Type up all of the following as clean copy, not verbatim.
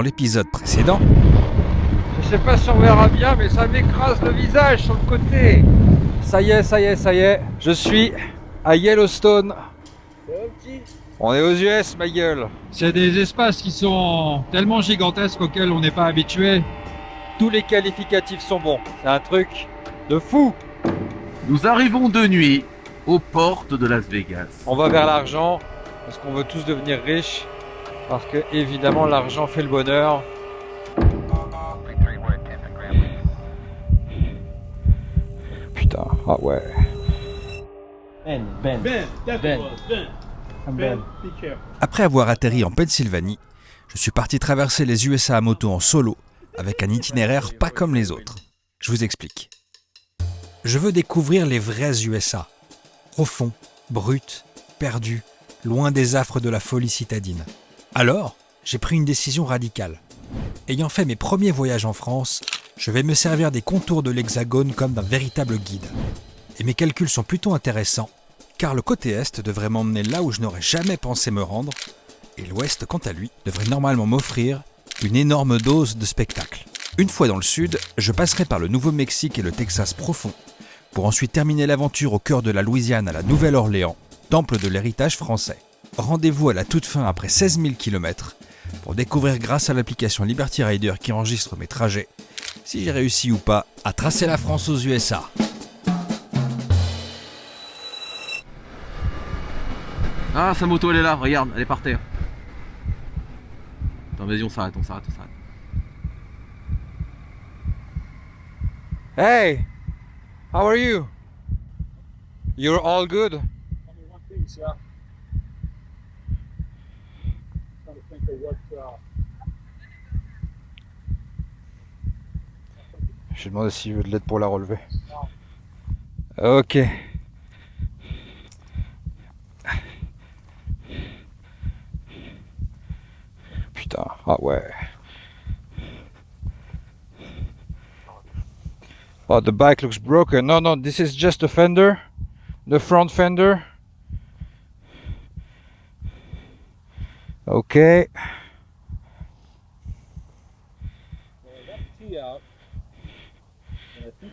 dans l'épisode précédent, je sais pas si on verra bien, mais ça m'écrase le visage sur le côté. Ça y est, je suis à Yellowstone. On est aux US, ma gueule. C'est des espaces qui sont tellement gigantesques auxquels on n'est pas habitué. Tous les qualificatifs sont bons. C'est un truc de fou. Nous arrivons de nuit aux portes de Las Vegas. On va vers l'argent parce qu'on veut tous devenir riches. Parce que évidemment l'argent fait le bonheur. Putain, ah ouais. Ben, be careful. après avoir atterri en Pennsylvanie, je suis parti traverser les USA à moto en solo, avec un itinéraire pas comme les autres. Je vous explique. Je veux découvrir les vrais USA, profonds, bruts, perdus, loin des affres de la folie citadine. Alors, j'ai pris une décision radicale. Ayant fait mes premiers voyages en France, je vais me servir des contours de l'Hexagone comme d'un véritable guide. Et mes calculs sont plutôt intéressants, car le côté Est devrait m'emmener là où je n'aurais jamais pensé me rendre, et l'Ouest, quant à lui, devrait normalement m'offrir une énorme dose de spectacle. Une fois dans le Sud, je passerai par le Nouveau-Mexique et le Texas profond, pour ensuite terminer l'aventure au cœur de la Louisiane à la Nouvelle-Orléans, temple de l'héritage français. Rendez-vous à la toute fin après 16 000 km, pour découvrir grâce à l'application Liberty Rider qui enregistre mes trajets, si j'ai réussi ou pas à tracer la France aux USA. Ah, sa moto elle est là, regarde, elle est par terre. Attends, vas-y, on s'arrête. Hey, how are you? You're all good? One piece, yeah. Trying to think of what. Je vais demander s'il veut de l'aide pour la relever. Ok. Putain, ah ouais. Oh, the bike looks broken. No, this is just a fender. The front fender. Okay. Well, I got the T out, and I think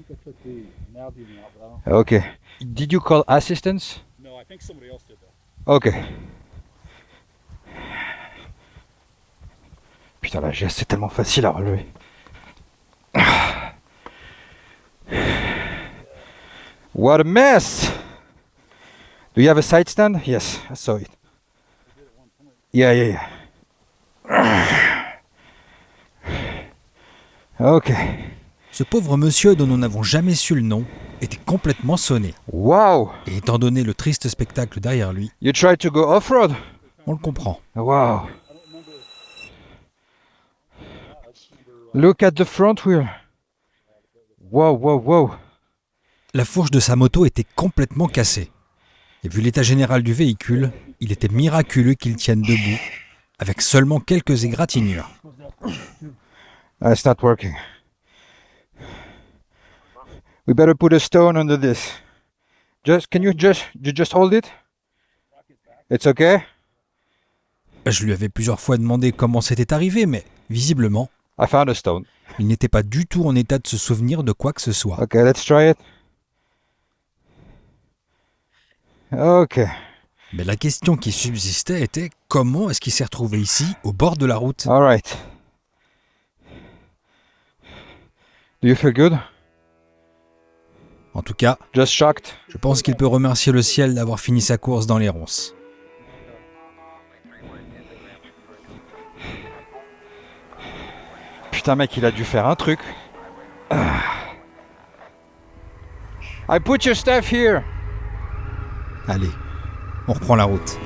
I took the Malvine out, but I don't. Okay. Did you call assistance? No, I think somebody else did that. Okay. Putain, la GS c'est tellement facile à relever. What a mess! Do you have a side stand? Yes, I saw it. Yeah. Ok. Ce pauvre monsieur dont nous n'avons jamais su le nom était complètement sonné. Wow! Et étant donné le triste spectacle derrière lui, You tried to go off-road? on le comprend. Wow. Look at the front wheel. Wow. La fourche de sa moto était complètement cassée. Et vu l'état général du véhicule, il était miraculeux qu'il tienne debout, avec seulement quelques égratignures. It's not working. We better put a stone under this. Can you just hold it? It's okay? Je lui avais plusieurs fois demandé comment c'était arrivé, mais visiblement, I found a stone. il n'était pas du tout en état de se souvenir de quoi que ce soit. Okay, let's try it. Okay. Mais la question qui subsistait était comment est-ce qu'il s'est retrouvé ici, au bord de la route? All right. Do you feel good? En tout cas, Just shocked? je pense qu'il peut remercier le ciel d'avoir fini sa course dans les ronces. Putain mec, il a dû faire un truc. I put your stuff here. Allez, on reprend la route.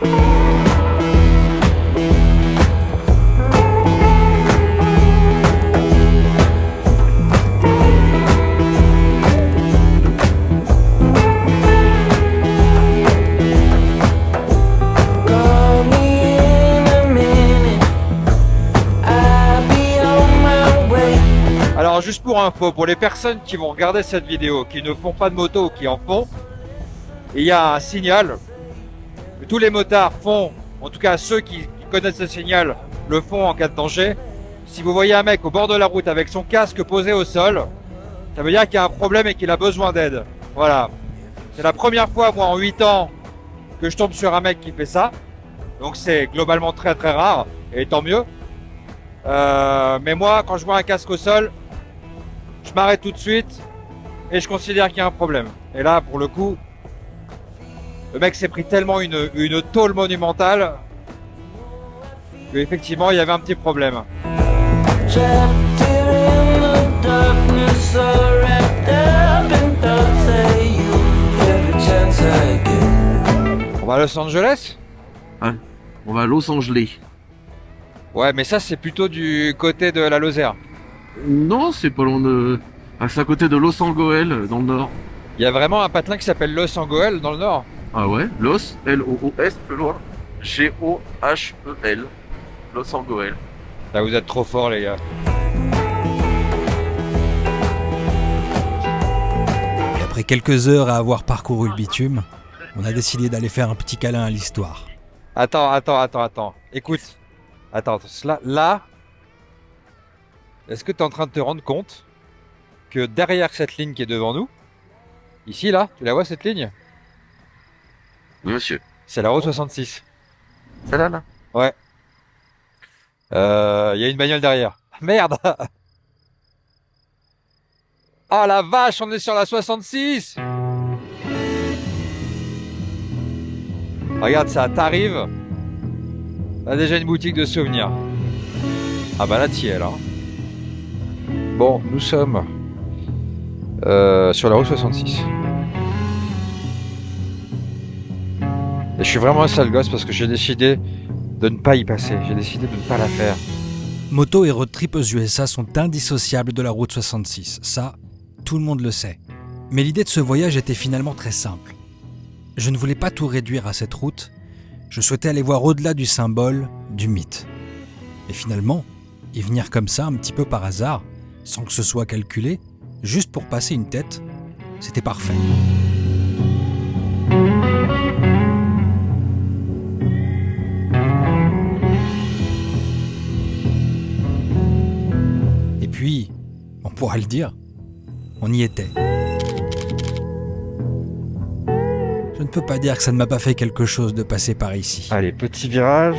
Alors juste pour info, pour les personnes qui vont regarder cette vidéo, qui ne font pas de moto ou qui en font, il y a un signal que tous les motards font, en tout cas ceux qui connaissent ce signal le font en cas de danger. Si vous voyez un mec au bord de la route avec son casque posé au sol, ça veut dire qu'il y a un problème et qu'il a besoin d'aide. Voilà. C'est la première fois, moi, en 8 ans, que je tombe sur un mec qui fait ça. Donc c'est globalement très très rare, et tant mieux. Mais moi, quand je vois un casque au sol, je m'arrête tout de suite et je considère qu'il y a un problème. Et là, pour le coup, le mec s'est pris tellement une tôle monumentale qu'effectivement, il y avait un petit problème. On va à Los Angeles ? On va à Los Angeles. Ouais, mais ça, c'est plutôt du côté de la Lozère. Non, c'est pas loin de... Ah, c'est à côté de Los Angeles, dans le nord. Il y a vraiment un patelin qui s'appelle Los Angeles dans le nord. Ah ouais, Los, L-O-O-S, plus loin. G-O-H-E-L. Los Angeles. Là, vous êtes trop forts, les gars. Et après quelques heures à avoir parcouru le bitume, on a décidé d'aller faire un petit câlin à l'histoire. Attends. Écoute. Attends, là, est-ce que tu es en train de te rendre compte que derrière cette ligne qui est devant nous, ici, là, tu la vois cette ligne ? Oui, monsieur. C'est la route 66. Celle-là, là. Ouais. Il y a une bagnole derrière. Merde. Oh la vache, on est sur la 66. Regarde ça, t'arrives. T'as déjà une boutique de souvenirs. Ah bah là t'y es là. Bon, nous sommes sur la route 66. Et je suis vraiment un sale gosse parce que j'ai décidé de ne pas y passer. J'ai décidé de ne pas la faire. Moto et road trip aux USA sont indissociables de la route 66. Ça, tout le monde le sait. Mais l'idée de ce voyage était finalement très simple. Je ne voulais pas tout réduire à cette route. Je souhaitais aller voir au-delà du symbole, du mythe. Et finalement, y venir comme ça, un petit peu par hasard, sans que ce soit calculé, juste pour passer une tête, c'était parfait. Et puis, on pourra le dire, on y était. Je ne peux pas dire que ça ne m'a pas fait quelque chose de passer par ici. Allez, petit virage.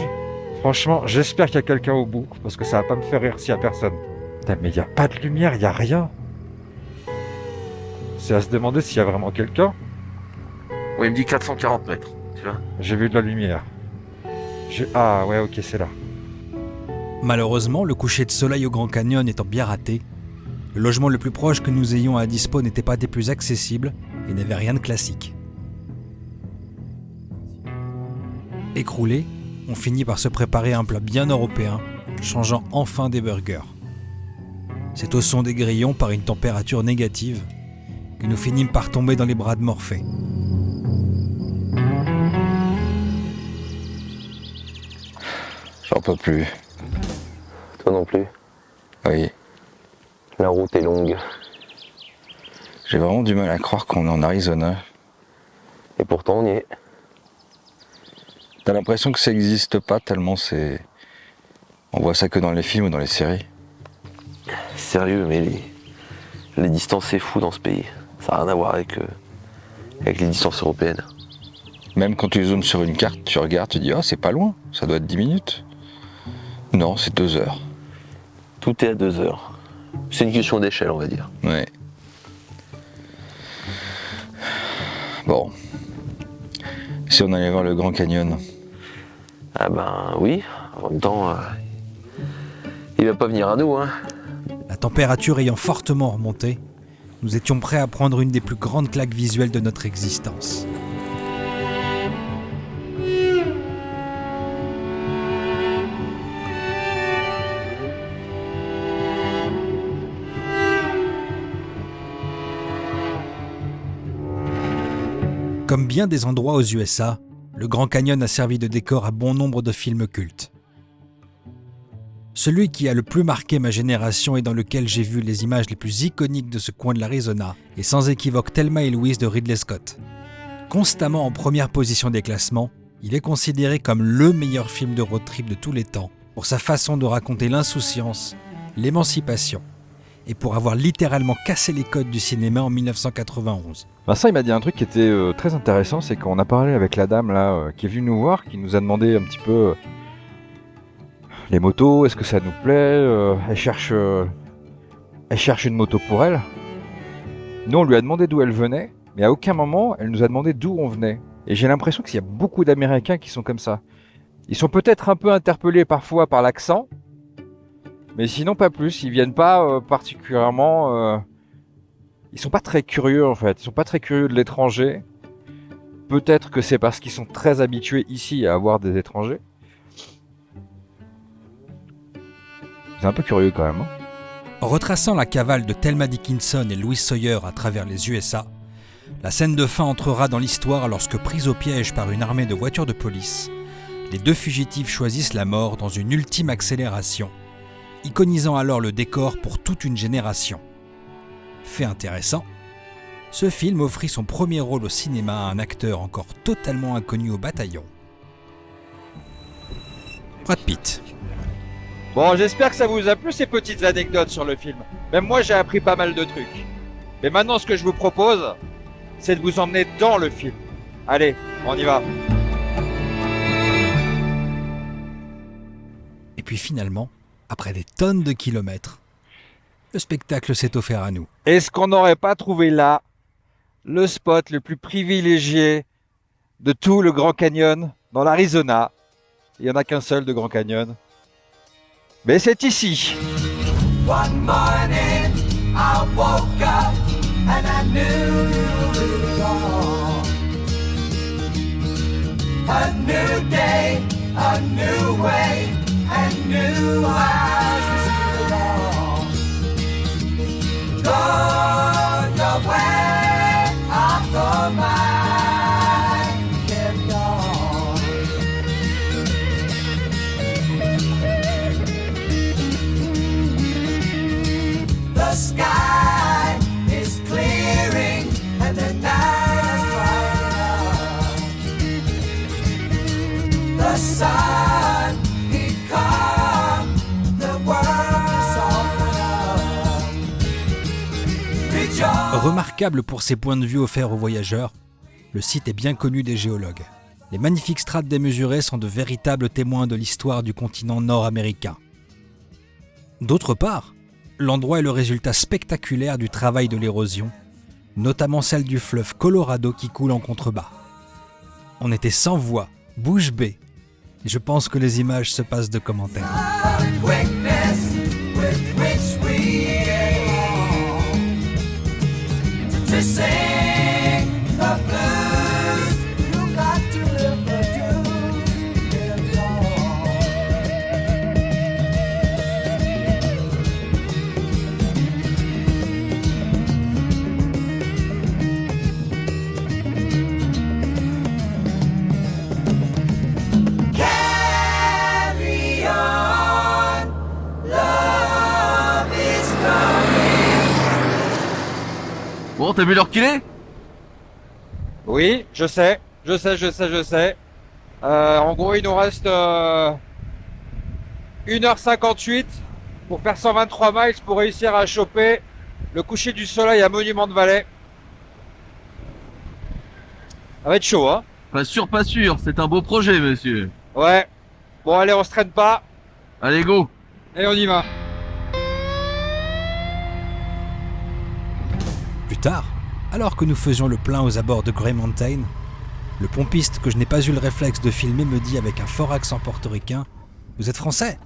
Franchement, j'espère qu'il y a quelqu'un au bout, parce que ça va pas me faire rire s'il y a personne. Putain, mais il n'y a pas de lumière, il n'y a rien. C'est à se demander s'il y a vraiment quelqu'un. Oui, il me dit 440 mètres, tu vois. J'ai vu de la lumière. Ah ouais, ok, c'est là. Malheureusement, le coucher de soleil au Grand Canyon étant bien raté, le logement le plus proche que nous ayons à dispo n'était pas des plus accessibles et n'avait rien de classique. Écroulé, on finit par se préparer un plat bien européen, changeant enfin des burgers. C'est au son des grillons par une température négative que nous finîmes par tomber dans les bras de Morphée. J'en peux plus. Toi non plus. Oui, La route est longue. j'ai vraiment du mal à croire qu'on est en Arizona. Et pourtant on y est. T'as l'impression que ça n'existe pas tellement c'est... On voit ça que dans les films ou dans les séries. Sérieux, mais les distances c'est fou dans ce pays. Ça n'a rien à voir avec les distances européennes. Même quand tu zoomes sur une carte, tu regardes, tu dis « Oh, c'est pas loin, ça doit être 10 minutes. » Non, c'est 2 heures. Tout est à 2 heures. C'est une question d'échelle, on va dire. Ouais. Bon. Si on allait voir le Grand Canyon, Ah ben oui, en même temps, il va pas venir à nous, hein. La température ayant fortement remonté, nous étions prêts à prendre une des plus grandes claques visuelles de notre existence. Comme bien des endroits aux USA, le Grand Canyon a servi de décor à bon nombre de films cultes. Celui qui a le plus marqué ma génération et dans lequel j'ai vu les images les plus iconiques de ce coin de l'Arizona est sans équivoque Thelma et Louise de Ridley Scott. Constamment en première position des classements, Il est considéré comme le meilleur film de road trip de tous les temps pour sa façon de raconter l'insouciance, l'émancipation et pour avoir littéralement cassé les codes du cinéma en 1991. Vincent, il m'a dit un truc qui était très intéressant, c'est qu'on a parlé avec la dame là qui est venue nous voir, qui nous a demandé un petit peu les motos, est-ce que ça nous plaît, elle cherche une moto pour elle. Nous, on lui a demandé d'où elle venait, mais à aucun moment, elle nous a demandé d'où on venait. Et j'ai l'impression qu'il y a beaucoup d'Américains qui sont comme ça. Ils sont peut-être un peu interpellés parfois par l'accent, mais sinon pas plus. Ils viennent pas particulièrement... Ils sont pas très curieux en fait. Ils sont pas très curieux de l'étranger. Peut-être que c'est parce qu'ils sont très habitués ici à avoir des étrangers. C'est un peu curieux quand même. Hein. En retraçant la cavale de Thelma Dickinson et Louis Sawyer à travers les USA, la scène de fin entrera dans l'histoire lorsque, pris au piège par une armée de voitures de police, les deux fugitifs choisissent la mort dans une ultime accélération, iconisant alors le décor pour toute une génération. Fait intéressant, ce film offrit son premier rôle au cinéma à un acteur encore totalement inconnu au bataillon. Brad Pitt. Bon, j'espère que ça vous a plu ces petites anecdotes sur le film. Même moi, j'ai appris pas mal de trucs. Mais maintenant, ce que je vous propose, c'est de vous emmener dans le film. Allez, on y va. Et puis finalement, après des tonnes de kilomètres, le spectacle s'est offert à nous. Est-ce qu'on n'aurait pas trouvé là le spot le plus privilégié de tout le Grand Canyon dans l'Arizona? Il n'y en a qu'un seul de Grand Canyon. Mais c'est ici. One morning I woke up and I knew it was all. A new day, a new way, and new eyes to see it all. Go your way, I'll go mine, kept on. The sky is clearing and the night is bright. The sun, he come, the world's all Rejoice. Remarquable pour ses points de vue offerts aux voyageurs, le site est bien connu des géologues. Les magnifiques strates démesurées sont de véritables témoins de l'histoire du continent nord-américain. D'autre part, l'endroit est le résultat spectaculaire du travail de l'érosion, notamment celle du fleuve Colorado qui coule en contrebas. On était sans voix, bouche bée, et je pense que les images se passent de commentaires. The quickness with which we to sing the blues, you got to live the dues, carry on, love is coming. Bon, t'as vu l'heure qu'il est? Oui, je sais. En gros, il nous reste 1h58 pour faire 123 miles pour réussir à choper le coucher du soleil à Monument de Valley. Ça va être chaud, hein? Pas sûr, c'est un beau projet, monsieur. Ouais. Bon, allez, on se traîne pas. Allez, go! Et on y va. Plus tard, alors que nous faisions le plein aux abords de Grey Mountain, le pompiste que je n'ai pas eu le réflexe de filmer me dit avec un fort accent portoricain « Vous êtes français ?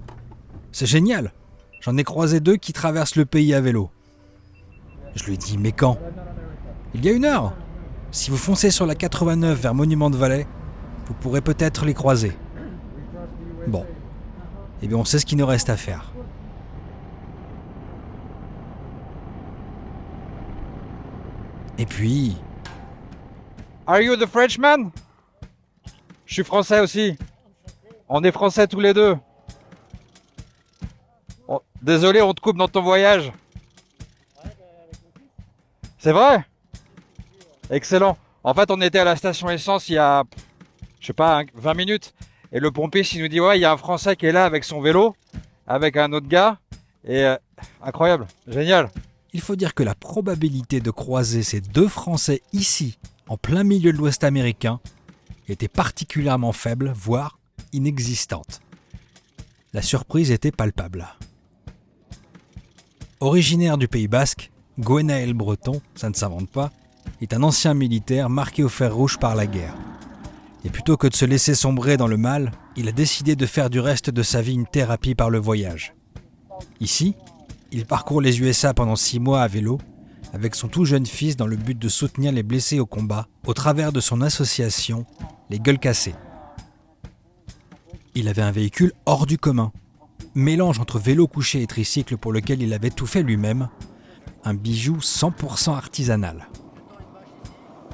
C'est génial ! J'en ai croisé 2 qui traversent le pays à vélo. » Je lui dis « Mais quand ?»« Il y a 1 heure. Si vous foncez sur la 89 vers Monument de Valley, vous pourrez peut-être les croiser. » Bon, eh bien on sait ce qu'il nous reste à faire. Et puis... Are you the Frenchman? Je suis français aussi. On est français tous les deux. Oh, désolé, on te coupe dans ton voyage. C'est vrai? Excellent. En fait, on était à la station essence il y a... je sais pas, 20 minutes. Et le pompiste, il nous dit, ouais, il y a un Français qui est là avec son vélo, avec un autre gars. Et incroyable, génial. Il faut dire que la probabilité de croiser ces deux Français ici, en plein milieu de l'Ouest américain, était particulièrement faible, voire inexistante. La surprise était palpable. Originaire du Pays Basque, Gwenaël Breton, ça ne s'invente pas, est un ancien militaire marqué au fer rouge par la guerre. Et plutôt que de se laisser sombrer dans le mal, il a décidé de faire du reste de sa vie une thérapie par le voyage. Ici, il parcourt les USA pendant 6 mois à vélo, avec son tout jeune fils dans le but de soutenir les blessés au combat, au travers de son association, les Gueules Cassées. Il avait un véhicule hors du commun, mélange entre vélo couché et tricycle pour lequel il avait tout fait lui-même, un bijou 100% artisanal.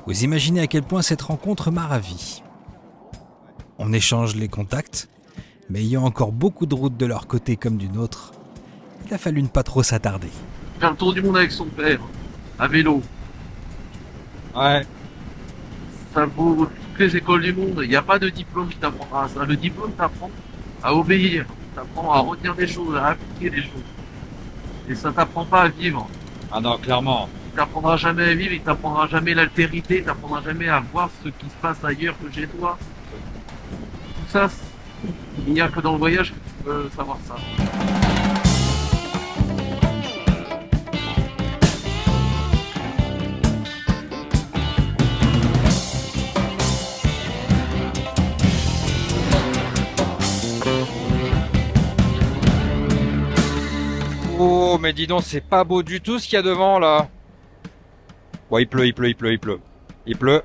Vous imaginez à quel point cette rencontre m'a ravi. On échange les contacts, mais ayant encore beaucoup de routes de leur côté comme du nôtre, il a fallu ne pas trop s'attarder. Faire le tour du monde avec son père, à vélo. Ouais. Ça vaut toutes les écoles du monde. Il n'y a pas de diplôme qui t'apprendra à ça. Le diplôme t'apprend à obéir, t'apprend à retenir des choses, à appliquer des choses. Et ça t'apprend pas à vivre. Ah non, clairement. Il t'apprendra jamais à vivre, il t'apprendra jamais l'altérité, il t'apprendra jamais à voir ce qui se passe ailleurs que chez toi. Tout ça, il n'y a que dans le voyage que tu peux savoir ça. Oh, mais dis donc, c'est pas beau du tout ce qu'il y a devant, là. Bon, il pleut. Il pleut.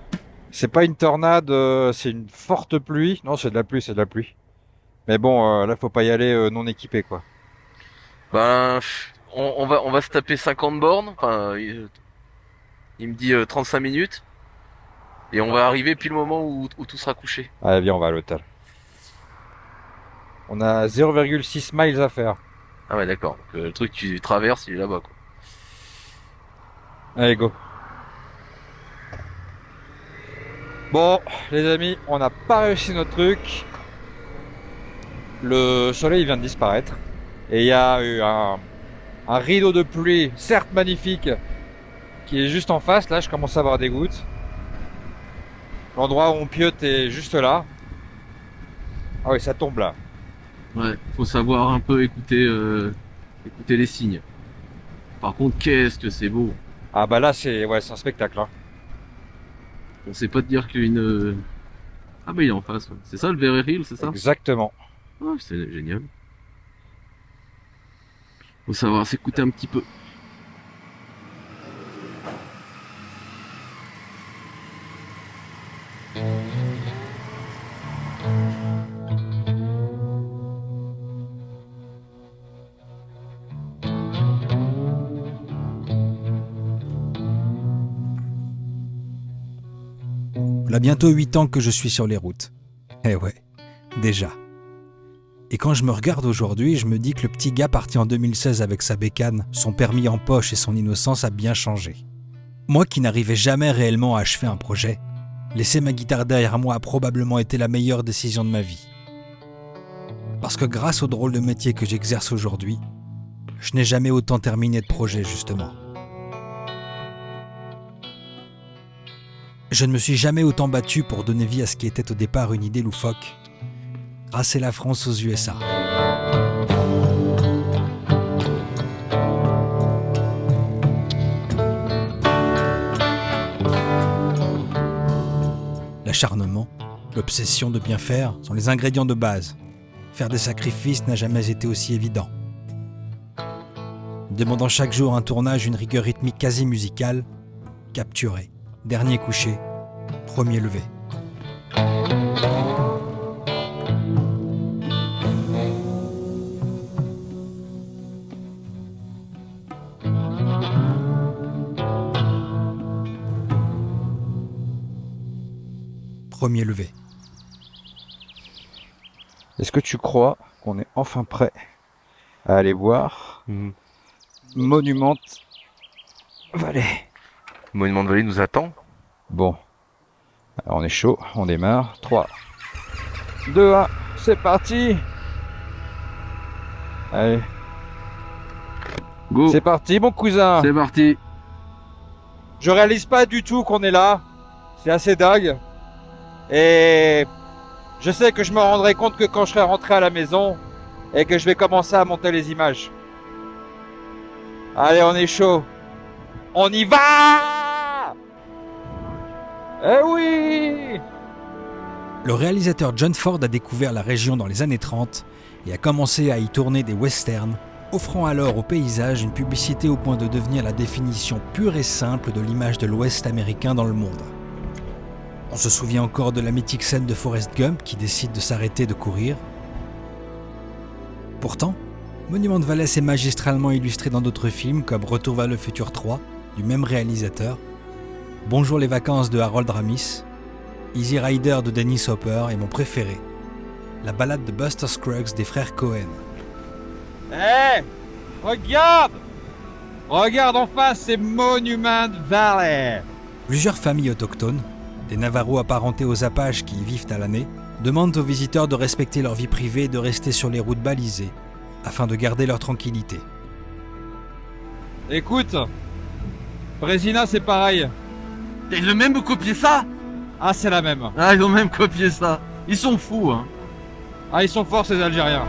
C'est pas une tornade, c'est une forte pluie. Non, c'est de la pluie. Mais bon, là, faut pas y aller non équipé, quoi. Ben, on va se taper 50 bornes. Enfin, il me dit 35 minutes. Et on va arriver pile le moment où tout sera couché. Allez, viens, on va à l'hôtel. On a 0,6 miles à faire. Ah ouais, d'accord. Donc, le truc que tu traverses, il est là-bas, quoi. Allez, go. Bon, les amis, on n'a pas réussi notre truc. Le soleil vient de disparaître. Et il y a eu un rideau de pluie, certes magnifique, qui est juste en face. Là, je commence à avoir des gouttes. L'endroit où on piote est juste là. Ah oui, ça tombe là. Ouais, faut savoir un peu écouter les signes. Par contre, qu'est-ce que c'est beau. Ah bah là, c'est un spectacle. Hein. On sait pas te dire qu'une... Ah bah il est en face, ouais. C'est ça le Very Hill, c'est ça? Exactement. Ah, c'est génial. Faut savoir s'écouter un petit peu. Voilà bientôt 8 ans que je suis sur les routes. Eh ouais, déjà. Et quand je me regarde aujourd'hui, je me dis que le petit gars parti en 2016 avec sa bécane, son permis en poche et son innocence a bien changé. Moi qui n'arrivais jamais réellement à achever un projet, laisser ma guitare derrière moi a probablement été la meilleure décision de ma vie. Parce que grâce au drôle de métier que j'exerce aujourd'hui, je n'ai jamais autant terminé de projet justement. Je ne me suis jamais autant battu pour donner vie à ce qui était au départ une idée loufoque. Racer la France aux USA. L'acharnement, l'obsession de bien faire sont les ingrédients de base. Faire des sacrifices n'a jamais été aussi évident. Demandant chaque jour un tournage, une rigueur rythmique quasi musicale, capturé, dernier couché, premier levé. Premier levé. Est-ce que tu crois qu'on est enfin prêt à aller voir Monument Valley? Monument de Vallée nous attend. Bon, alors on est chaud, on démarre. 3, 2, 1, c'est parti. Allez, Go. c'est parti mon cousin. C'est parti. Je réalise pas du tout qu'on est là. C'est assez dingue. Et je sais que je me rendrai compte que quand je serai rentré à la maison et que je vais commencer à monter les images. Allez, on est chaud. On y va! Eh oui! Le réalisateur John Ford a découvert la région dans les années 30 et a commencé à y tourner des westerns, offrant alors au paysage une publicité au point de devenir la définition pure et simple de l'image de l'Ouest américain dans le monde. On se souvient encore de la mythique scène de Forrest Gump qui décide de s'arrêter de courir. Pourtant, Monument de Valley est magistralement illustré dans d'autres films comme Retour vers le futur 3 du même réalisateur, Bonjour les vacances de Harold Ramis, Easy Rider de Dennis Hopper et mon préféré, la ballade de Buster Scruggs des frères Coen. Eh! Regarde! Regarde en face, c'est Monument Valley! Plusieurs familles autochtones, des Navajos apparentés aux Apaches qui y vivent à l'année, demandent aux visiteurs de respecter leur vie privée et de rester sur les routes balisées, afin de garder leur tranquillité. Écoute, Brésina c'est pareil. Ils ont même copié ça. Ah, c'est la même. Ah, ils ont même copié ça. Ils sont fous, hein. Ah, ils sont forts ces Algériens.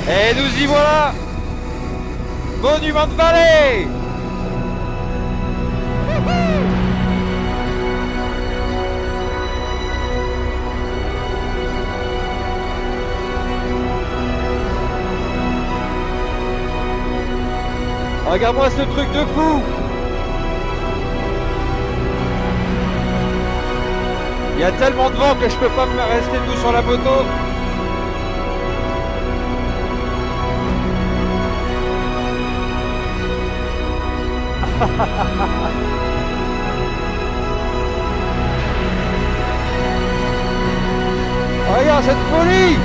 Et nous y voilà! Monument Valley! Regarde-moi ce truc de fou! Il y a tellement de vent que je peux pas me rester debout sur la moto. Regarde cette folie!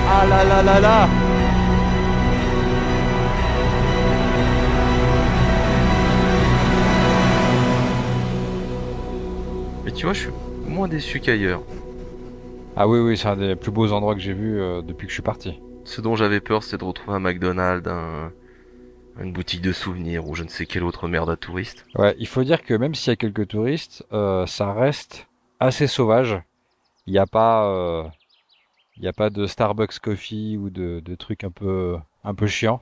Ah là là là là! Mais tu vois, je suis moins déçu qu'ailleurs. Ah oui, oui, c'est un des plus beaux endroits que j'ai vus depuis que je suis parti. Ce dont j'avais peur, c'était de retrouver un McDonald's, une boutique de souvenirs ou je ne sais quelle autre merde à touristes. Ouais, il faut dire que même s'il y a quelques touristes, ça reste assez sauvage. Il n'y a pas de Starbucks Coffee ou de trucs un peu chiants.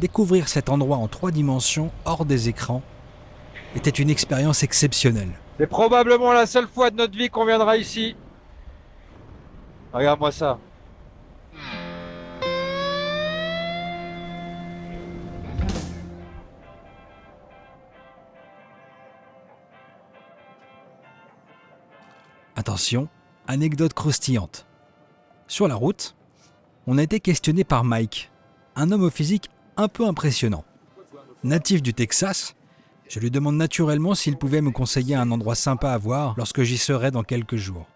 Découvrir cet endroit en 3 dimensions, hors des écrans, était une expérience exceptionnelle. C'est probablement la seule fois de notre vie qu'on viendra ici. Regarde-moi ça. Attention, anecdote croustillante. Sur la route, on a été questionné par Mike, un homme au physique un peu impressionnant. Natif du Texas, je lui demande naturellement s'il pouvait me conseiller un endroit sympa à voir lorsque j'y serai dans quelques jours.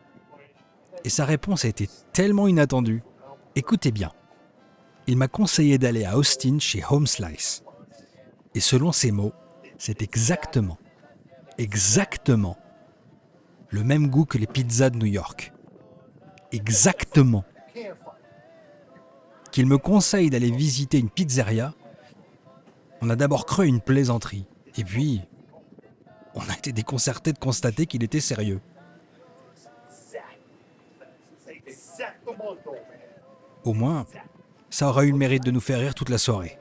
Et sa réponse a été tellement inattendue. Écoutez bien. Il m'a conseillé d'aller à Austin chez Home Slice. Et selon ses mots, c'est exactement le même goût que les pizzas de New York. Exactement. Qu'il me conseille d'aller visiter une pizzeria, on a d'abord cru une plaisanterie. Et puis, on a été déconcertés de constater qu'il était sérieux. Au moins, ça aura eu le mérite de nous faire rire toute la soirée.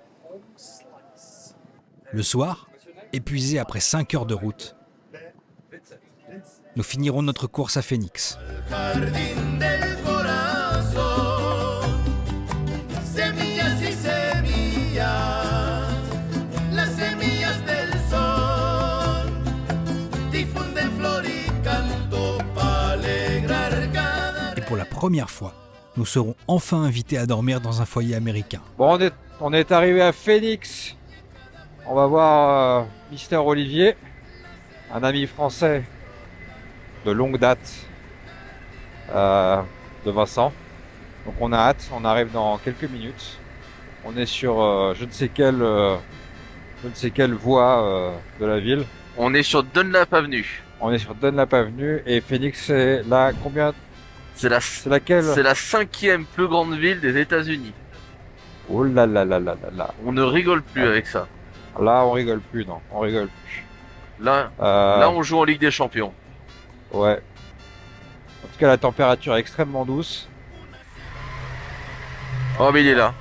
Le soir, épuisés après 5 heures de route, nous finirons notre course à Phoenix. jardín del corazón, semillas y semillas, las semillas del sol, difunden flor y canto para alegrar cada... Et pour la première fois, nous serons enfin invités à dormir dans un foyer américain. Bon, on est arrivé à Phoenix. On va voir Mister Olivier, un ami français de longue date de Vincent. Donc on a hâte, on arrive dans quelques minutes. On est sur je ne sais quelle voie de la ville. On est sur Dunlap Avenue. On est sur Dunlap Avenue et Phoenix c'est la combien? C'est laquelle? C'est la 5e plus grande ville des États-Unis. Oh là là là là là là. On ne rigole plus avec ça. Là on rigole plus, non, on rigole plus. Là on joue en Ligue des Champions. Ouais. En tout cas la température est extrêmement douce. Oh mais il est là.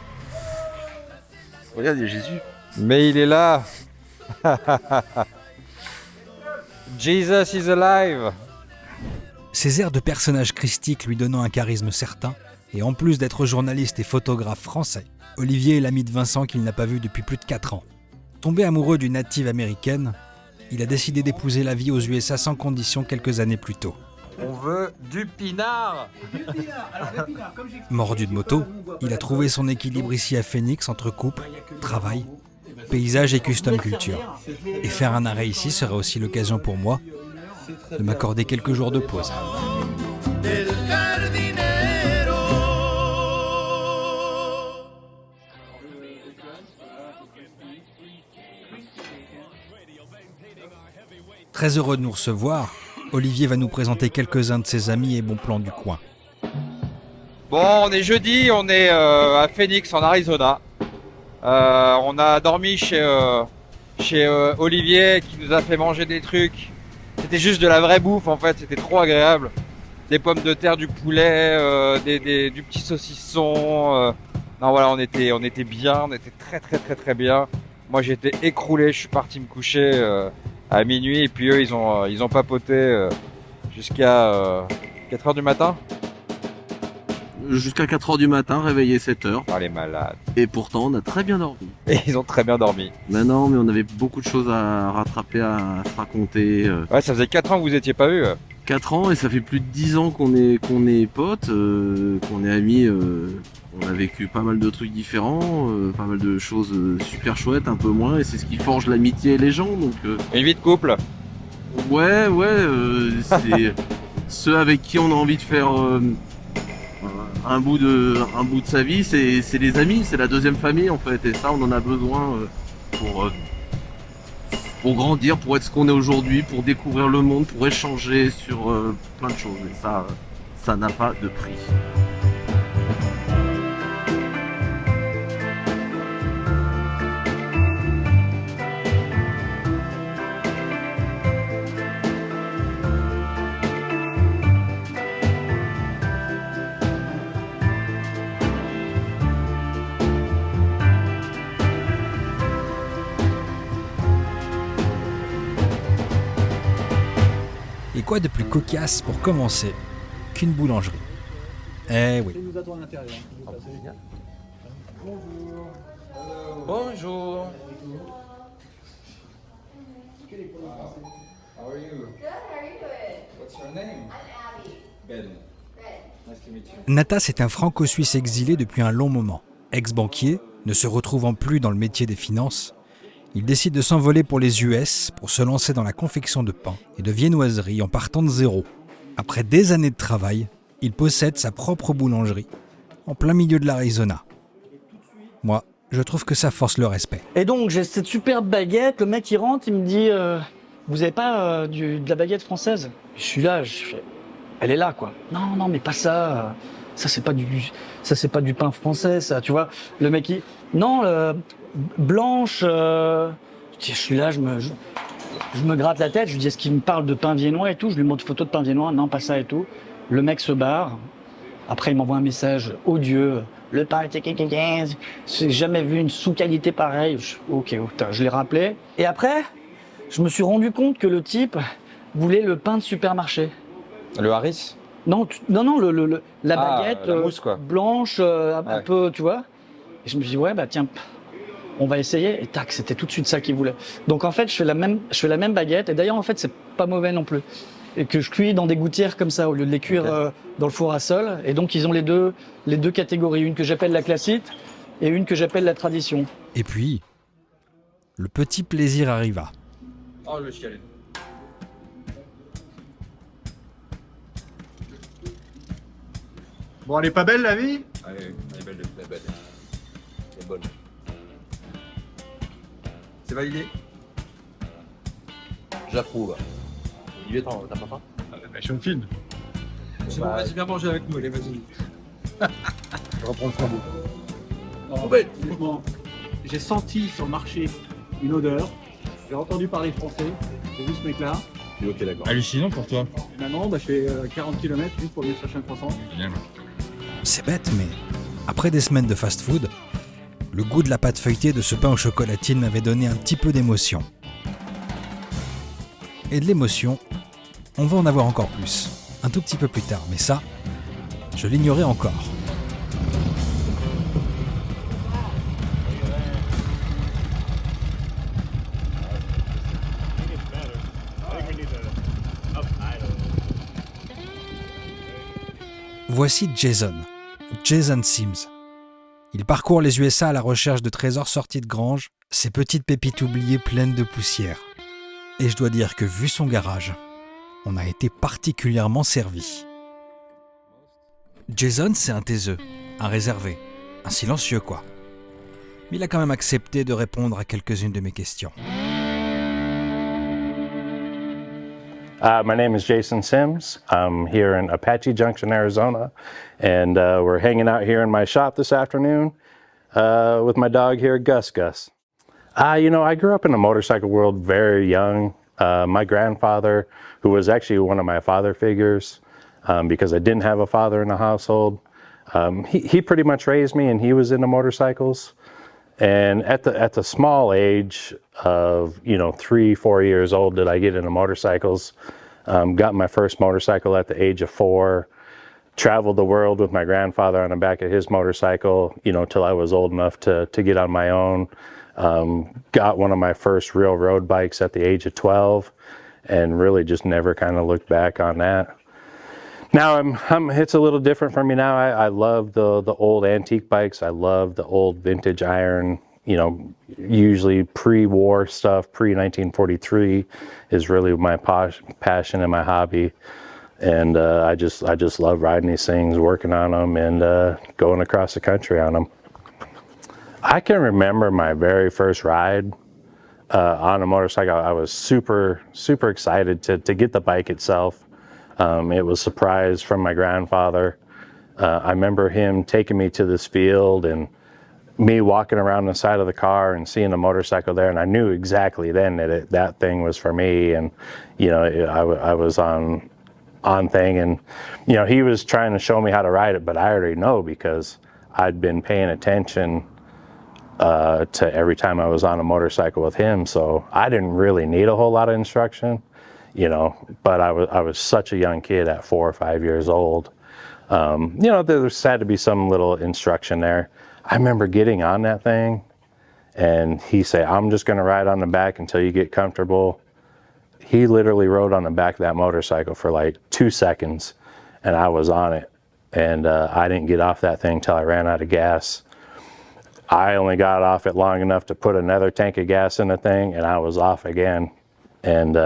Regarde, il y a Jésus. Mais il est là. Jesus is alive. Ses airs de personnage christique lui donnant un charisme certain, et en plus d'être journaliste et photographe français, Olivier est l'ami de Vincent qu'il n'a pas vu depuis plus de 4 ans. Tombé amoureux d'une native américaine, il a décidé d'épouser la vie aux USA sans condition quelques années plus tôt. On veut du pinard. Mordu de moto, il a trouvé son équilibre ici à Phoenix entre couple, travail, paysage et custom culture. Et faire un arrêt ici serait aussi l'occasion pour moi de m'accorder quelques jours de pause. del jardinero. Très heureux de nous recevoir, Olivier va nous présenter quelques-uns de ses amis et bons plans du coin. Bon, on est jeudi, on est à Phoenix en Arizona. On a dormi chez Olivier qui nous a fait manger des trucs. C'était juste de la vraie bouffe en fait, c'était trop agréable. Des pommes de terre, du poulet, du petit saucisson. Non voilà, on était bien, on était très bien. Moi j'étais écroulé, je suis parti me coucher à minuit et puis eux ils ont papoté jusqu'à 4h du matin. Jusqu'à 4h du matin, réveillé 7h. Oh les malades. Et pourtant, on a très bien dormi. Et ils ont très bien dormi. Mais non, mais on avait beaucoup de choses à rattraper, à se raconter. Ouais, ça faisait 4 ans que vous étiez pas vus. 4 ans et ça fait plus de 10 ans qu'on est potes, qu'on est amis. On a vécu pas mal de trucs différents, pas mal de choses super chouettes, un peu moins. Et c'est ce qui forge l'amitié et les gens. Donc, Une vie de couple. ouais, c'est ceux avec qui on a envie de faire un bout de sa vie, c'est les amis, c'est la deuxième famille en fait. Et ça, on en a besoin pour grandir, pour être ce qu'on est aujourd'hui, pour découvrir le monde, pour échanger sur plein de choses. Et ça n'a pas de prix. Et quoi de plus cocasse pour commencer qu'une boulangerie? Eh oui. nous attend à l'intérieur. Bonjour. How are you? Good, how are you doing? What's your name? I'm Abby. Ben. Nice to meet you. Natas est un franco-suisse exilé depuis un long moment. Ex-banquier, ne se retrouvant plus dans le métier des finances, il décide de s'envoler pour les US pour se lancer dans la confection de pain et de viennoiserie en partant de zéro. Après des années de travail, il possède sa propre boulangerie en plein milieu de l'Arizona. Moi, je trouve que ça force le respect. Et donc j'ai cette superbe baguette, le mec il rentre, il me dit vous avez pas de la baguette française? Je suis là, je fais elle est là quoi. Non mais pas ça, ça c'est pas du pain français ça, tu vois. Le mec il non blanche, je suis là, je me gratte la tête, je lui dis est-ce qu'il me parle de pain viennois et tout, je lui montre une photo de pain viennois, non pas ça et tout. Le mec se barre. Après il m'envoie un message odieux. Le pain était j'ai jamais vu une sous-qualité pareille. Ok, je l'ai rappelé. Et après, je me suis rendu compte que le type voulait le pain de supermarché. Le Harris? Non, non, la Ah, baguette la mousse, quoi. blanche, un Ouais. peu, tu vois. Et je me suis dit, ouais, bah tiens, on va essayer. Et tac, c'était tout de suite ça qu'il voulait. Donc en fait, je fais la même baguette. Et d'ailleurs, en fait, c'est pas mauvais non plus. Et que je cuis dans des gouttières comme ça, au lieu de les cuire dans le four à sol. Et donc, ils ont les deux catégories. Une que j'appelle la classique et une que j'appelle la tradition. Et puis, le petit plaisir arriva. Oh, le chialet. Bon, elle est pas belle la vie? Allez, elle est belle, elle est belle. Elle est bonne. C'est validé? J'approuve. Olivier, t'as pas faim? Je suis en film. C'est bon, vas-y, viens manger avec nous, allez, vas-y. Je reprends le flambeau. Franchement, j'ai senti sur le marché une odeur. J'ai entendu parler français. J'ai vu ce mec-là. Ok, d'accord. Hallucinant pour toi. Et maintenant, je fais 40 km juste pour venir chercher un croissant. C'est bête, mais après des semaines de fast-food, le goût de la pâte feuilletée de ce pain aux chocolatines m'avait donné un petit peu d'émotion. Et de l'émotion, on va en avoir encore plus, un tout petit peu plus tard, mais ça, je l'ignorais encore. Voici Jason Sims. Il parcourt les USA à la recherche de trésors sortis de grange, ces petites pépites oubliées pleines de poussière. Et je dois dire que vu son garage, on a été particulièrement servi. Jason, c'est un taiseux, un réservé, un silencieux quoi. Mais il a quand même accepté de répondre à quelques-unes de mes questions. My name is Jason Sims. I'm here in Apache Junction, Arizona, and we're hanging out here in my shop this afternoon with my dog here, Gus. You know, I grew up in the motorcycle world very young. My grandfather, who was actually one of my father figures, because I didn't have a father in the household, he pretty much raised me, and he was into motorcycles. And at the small age of 3-4 years old did I get into motorcycles. Got my first motorcycle at the age of 4. Traveled the world with my grandfather on the back of his motorcycle, till I was old enough to get on my own. Got one of my first real road bikes at the age of 12, and really just never kind of looked back on that. Now it's a little different for me now. I love the old antique bikes. I love the old vintage iron, usually pre-war stuff, pre-1943 is really my passion and my hobby. And I just love riding these things, working on them, and going across the country on them. I can remember my very first ride on a motorcycle. I was super, super excited to get the bike itself. It was a surprise from my grandfather. I remember him taking me to this field and me walking around the side of the car and seeing a motorcycle there, and I knew exactly then that thing was for me. And I was on thing, and he was trying to show me how to ride it, but I already know because I'd been paying attention to every time I was on a motorcycle with him, so I didn't really need a whole lot of instruction. But I was such a young kid at 4 or 5 years old. There had to be some little instruction there. I remember getting on that thing, and he said, "I'm just going to ride on the back until you get comfortable." He literally rode on the back of that motorcycle for like 2 seconds, and I was on it. And I didn't get off that thing till I ran out of gas. I only got off it long enough to put another tank of gas in the thing, and I was off again. And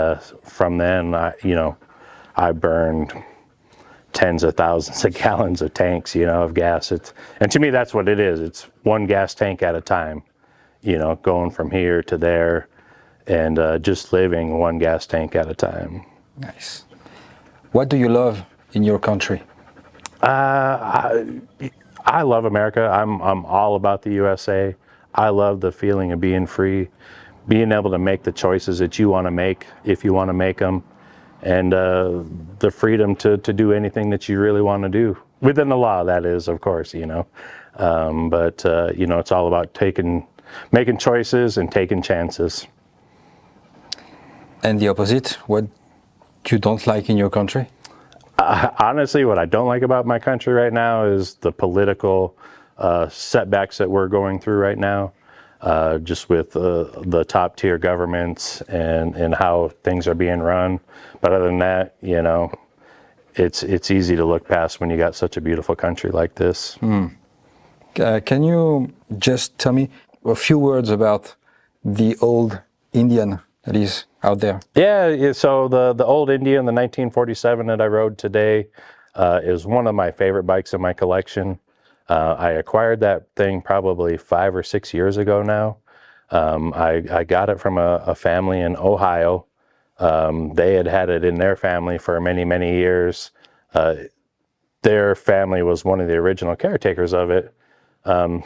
from then, I burned tens of thousands of gallons of tanks, of gas. And to me, that's what it is. It's one gas tank at a time, going from here to there, and just living one gas tank at a time. Nice. What do you love in your country? I love America. I'm all about the USA. I love the feeling of being free, being able to make the choices that you want to make if you want to make them, and the freedom to do anything that you really want to do within the law. That is, of course, but it's all about making choices and taking chances. And the opposite, what you don't like in your country? Honestly, what I don't like about my country right now is the political setbacks that we're going through right now, just with the top tier governments and how things are being run. But other than that, you know, it's easy to look past when you got such a beautiful country like this. Can you just tell me a few words about the old Indian that is out there? Yeah, so the old Indian, the 1947 that I rode today, is one of my favorite bikes in my collection. I acquired that thing probably 5 or 6 years ago now. I got it from a family in Ohio. They had it in their family for many, many years. Their family was one of the original caretakers of it.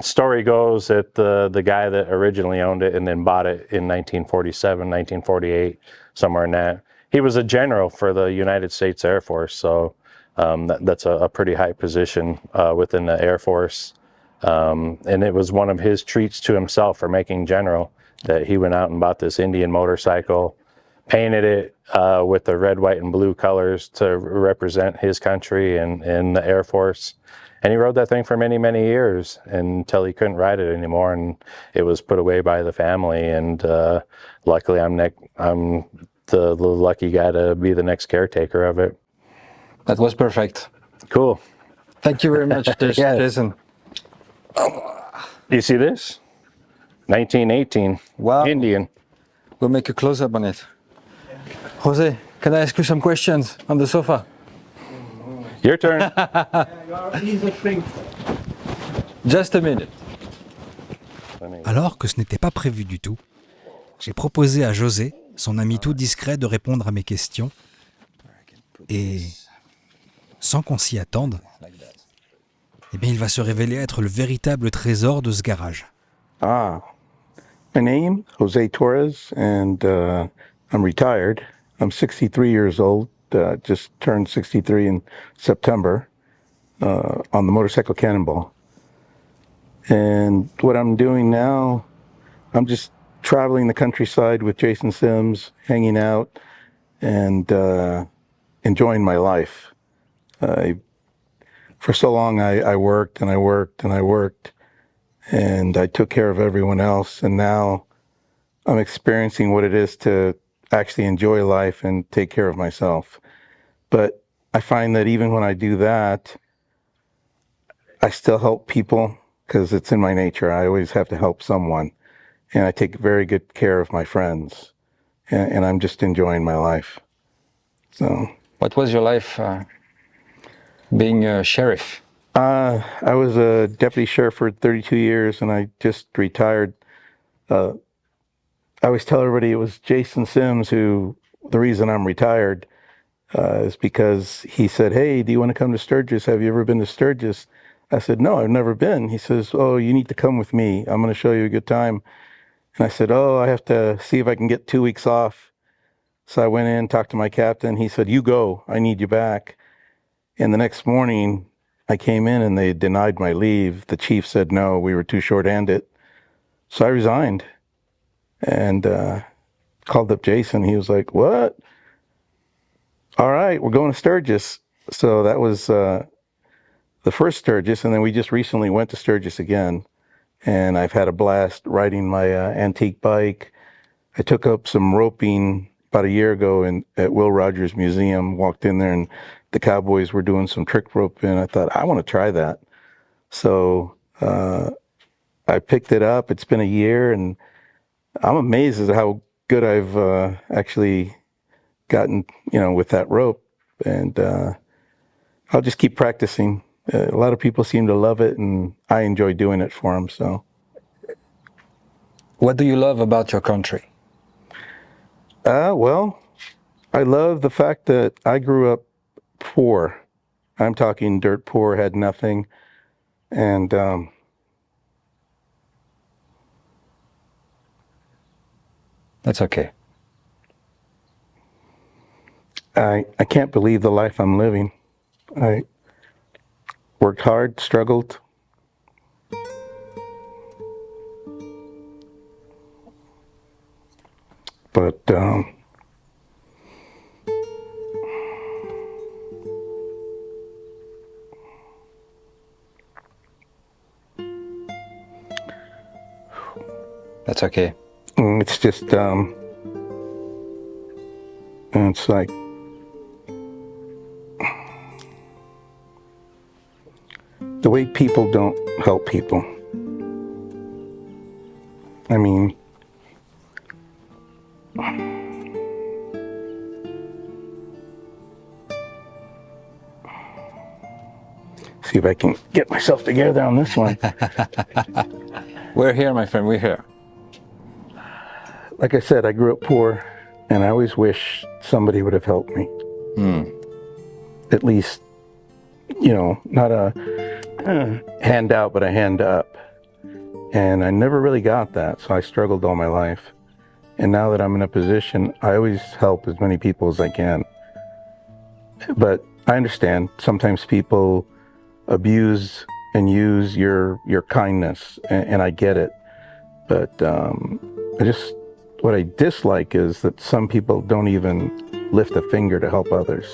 Story goes that the guy that originally owned it and then bought it in 1947, 1948, somewhere in that, he was a general for the United States Air Force. So that's a pretty high position within the Air Force. And it was one of his treats to himself for making general that he went out and bought this Indian motorcycle, painted it with the red, white, and blue colors to represent his country and the Air Force. And he rode that thing for many, many years until he couldn't ride it anymore, and it was put away by the family. And luckily, I'm the lucky guy to be the next caretaker of it. That was perfect. Cool. Thank you very much, Jason. You see this? 1918. Wow. Indian. We'll make a close-up on it. Jose, can I ask you some questions on the sofa? Your turn. Just a minute. Alors que ce n'était pas prévu du tout, j'ai proposé à José, son ami tout discret, de répondre à mes questions. Et sans qu'on s'y attende, eh bien, il va se révéler être le véritable trésor de ce garage. My name, Jose Torres, and I'm retired. I'm 63 years old, just turned 63 in September on the motorcycle Cannonball. And what I'm doing now, I'm just traveling the countryside with Jason Sims, hanging out, and enjoying my life. For so long, I worked and I worked and I worked, and I took care of everyone else. And now I'm experiencing what it is to actually enjoy life and take care of myself. But I find that even when I do that, I still help people because it's in my nature. I always have to help someone. And I take very good care of my friends. And I'm just enjoying my life. So, what was your life being a sheriff? I was a deputy sheriff for 32 years, and I just retired. I always tell everybody it was Jason Sims who, the reason I'm retired is because he said, "Hey, do you want to come to Sturgis? Have you ever been to Sturgis?" I said, "No, I've never been." He says, "Oh, you need to come with me. I'm going to show you a good time." And I said, "Oh, I have to see if I can get 2 weeks off." So I went in, talked to my captain. He said, "You go, I need you back." And the next morning I came in and they denied my leave. The chief said, no, we were too short-handed. So I resigned and called up Jason. He was like, "What? All right, we're going to Sturgis." So that was the first Sturgis. And then we just recently went to Sturgis again. And I've had a blast riding my antique bike. I took up some roping about a year ago at Will Rogers Museum, walked in there and the cowboys were doing some trick roping. I thought, I want to try that. So I picked it up. It's been a year and I'm amazed at how good I've actually gotten, with that rope. And I'll just keep practicing. A lot of people seem to love it and I enjoy doing it for them. So, what do you love about your country? Well, I love the fact that I grew up poor. I'm talking dirt poor, had nothing. And that's okay. I can't believe the life I'm living. I worked hard, struggled. But That's okay. It's just, it's like, the way people don't help people. I mean, see if I can get myself together on this one. We're here, my friend, we're here. Like I said, I grew up poor, and I always wish somebody would have helped me. At least, you know, not a handout, but a hand up. And I never really got that, so I struggled all my life. And now that I'm in a position, I always help as many people as I can. But I understand, sometimes people abuse and use your kindness, and I get it. But what I dislike is that some people don't even lift a finger to help others.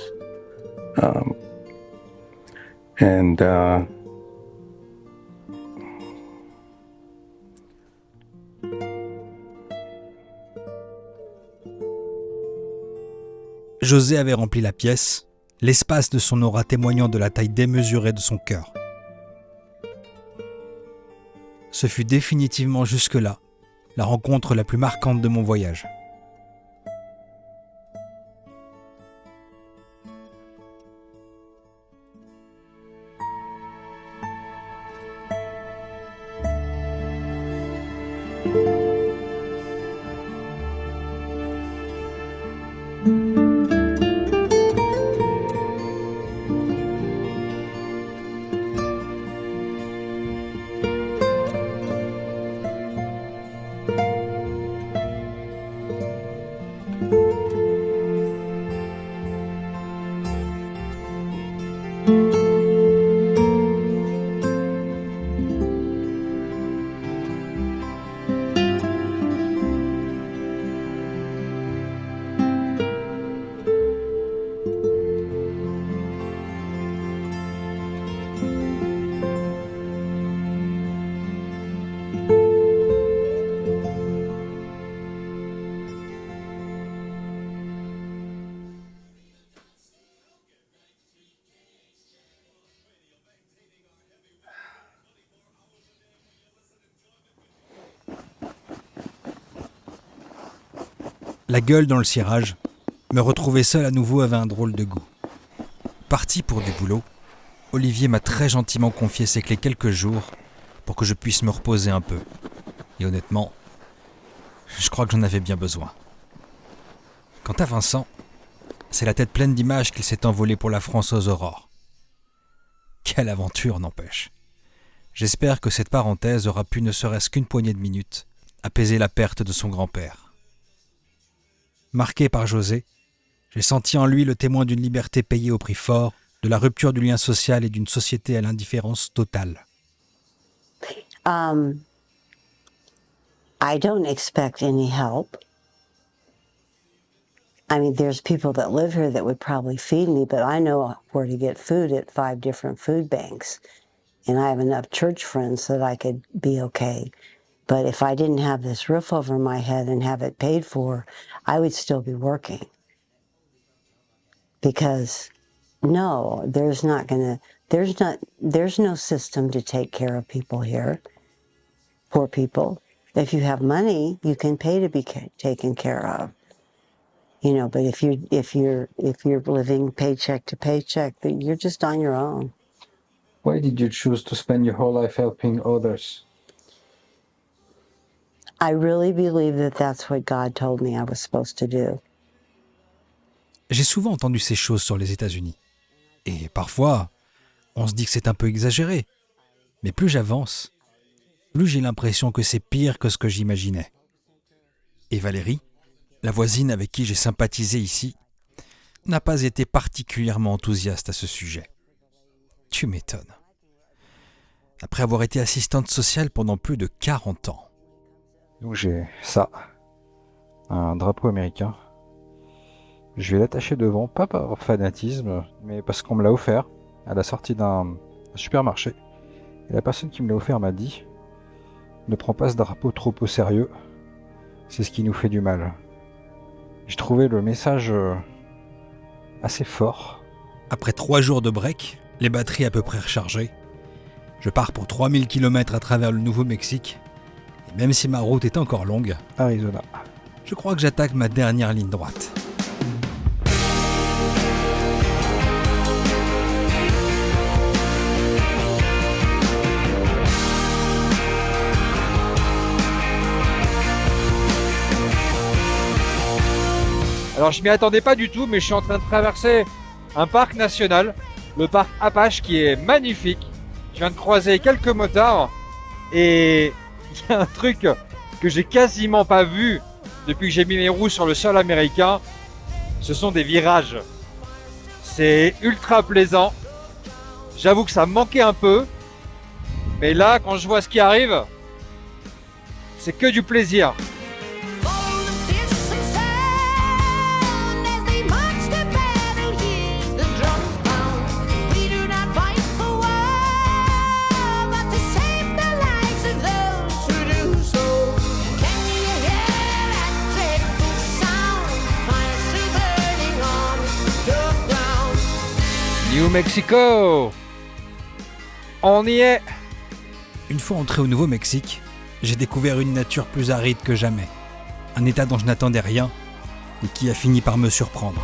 José avait rempli la pièce, l'espace de son aura témoignant de la taille démesurée de son cœur. Ce fut définitivement jusque-là la rencontre la plus marquante de mon voyage. La gueule dans le cirage, me retrouver seul à nouveau avait un drôle de goût. Parti pour du boulot, Olivier m'a très gentiment confié ses clés quelques jours pour que je puisse me reposer un peu. Et honnêtement, je crois que j'en avais bien besoin. Quant à Vincent, c'est la tête pleine d'images qu'il s'est envolé pour la France aux aurores. Quelle aventure, n'empêche. J'espère que cette parenthèse aura pu, ne serait-ce qu'une poignée de minutes, apaiser la perte de son grand-père. Marqué par José, j'ai senti en lui le témoin d'une liberté payée au prix fort, de la rupture du lien social et d'une société à l'indifférence totale. I don't expect any help. I mean, there's people that live here that would probably feed me, but I know where to get food at 5 different food banks. And I have enough church friends so that I could be okay. But if I didn't have this roof over my head and have it paid for, I would still be working. Because no, there's no system to take care of people here. Poor people. If you have money, you can pay to be taken care of. You know, but if you're living paycheck to paycheck, then you're just on your own. Why did you choose to spend your whole life helping others? I really believe that that's what God told me I was supposed to do. J'ai souvent entendu ces choses sur les États-Unis. Et parfois, on se dit que c'est un peu exagéré. Mais plus j'avance, plus j'ai l'impression que c'est pire que ce que j'imaginais. Et Valérie, la voisine avec qui j'ai sympathisé ici, n'a pas été particulièrement enthousiaste à ce sujet. Tu m'étonnes. Après avoir été assistante sociale pendant plus de 40 ans. Donc j'ai ça, un drapeau américain. Je vais l'attacher devant, pas par fanatisme, mais parce qu'on me l'a offert à la sortie d'un supermarché. Et la personne qui me l'a offert m'a dit « Ne prends pas ce drapeau trop au sérieux, C'est ce qui nous fait du mal. J'ai trouvé le message assez fort. Après 3 jours de break, les batteries à peu près rechargées, je pars pour 3000 km à travers le Nouveau-Mexique. Et même si ma route est encore longue, Arizona. Je crois que j'attaque ma dernière ligne droite. Alors je m'y attendais pas du tout, mais je suis en train de traverser un parc national, le parc Apache, qui est magnifique. Je viens de croiser quelques motards et il y a un truc que j'ai quasiment pas vu depuis que j'ai mis mes roues sur le sol américain. Ce sont des virages. C'est ultra plaisant. J'avoue que ça me manquait un peu, mais là, quand je vois ce qui arrive, c'est que du plaisir. New Mexico! On y est! Une fois entré au Nouveau-Mexique, j'ai découvert une nature plus aride que jamais. Un état dont je n'attendais rien et qui a fini par me surprendre.